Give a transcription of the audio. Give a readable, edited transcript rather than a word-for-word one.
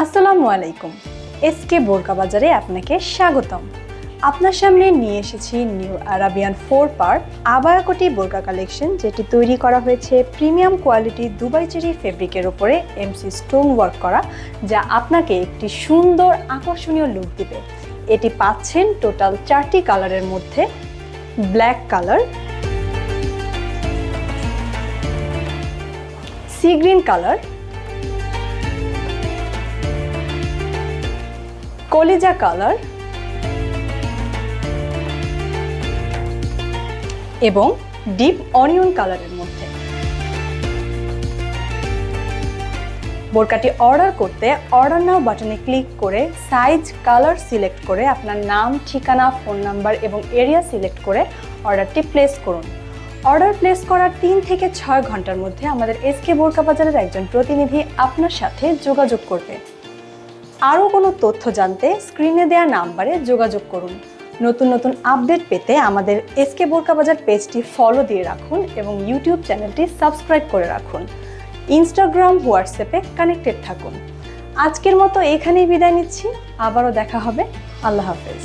আসসালামু আলাইকুম। এসকে বোরকা বাজারে আপনাকে স্বাগতম। আপনার সামনে নিয়ে এসেছি নিউ আরাবিয়ান 4 পার্ট আবায়া কোটি বোরকা কালেকশন, যেটি তৈরি করা হয়েছে প্রিমিয়াম কোয়ালিটি দুবাই চেরি ফেব্রিকের উপরে এমসি স্টোন ওয়ার্ক করা, যা আপনাকে একটি সুন্দর আকর্ষণীয় লুক দিবে। এটি পাচ্ছেন টোটাল 4টি কালারের মধ্যে: black colour, sea green colour, কলিজা কালার এবং ডিপ অনিয়ন কালারের মধ্যে। বোরকাটি অর্ডার করতে অর্ডার নাও বাটনে ক্লিক করে সাইজ, কালার সিলেক্ট করে আপনার নাম, ঠিকানা, ফোন নাম্বার এবং এরিয়া সিলেক্ট করে অর্ডারটি প্লেস করুন। অর্ডার প্লেস করার 3 থেকে 6 ঘন্টার মধ্যে আমাদের এসকে বোরকা বাজারের একজন প্রতিনিধি আপনার সাথে যোগাযোগ করবে। আরও কোনো তথ্য জানতে স্ক্রিনে দেওয়া নাম্বারে যোগাযোগ করুন। নতুন নতুন আপডেট পেতে আমাদের এসকে বোরকা বাজার পেজটি ফলো দিয়ে রাখুন এবং ইউটিউব চ্যানেলটি সাবস্ক্রাইব করে রাখুন। ইনস্টাগ্রাম, হোয়াটসঅ্যাপে কানেক্টেড থাকুন। আজকের মতো এখানেই বিদায় নিচ্ছি। আবারও দেখা হবে। আল্লাহ হাফেজ।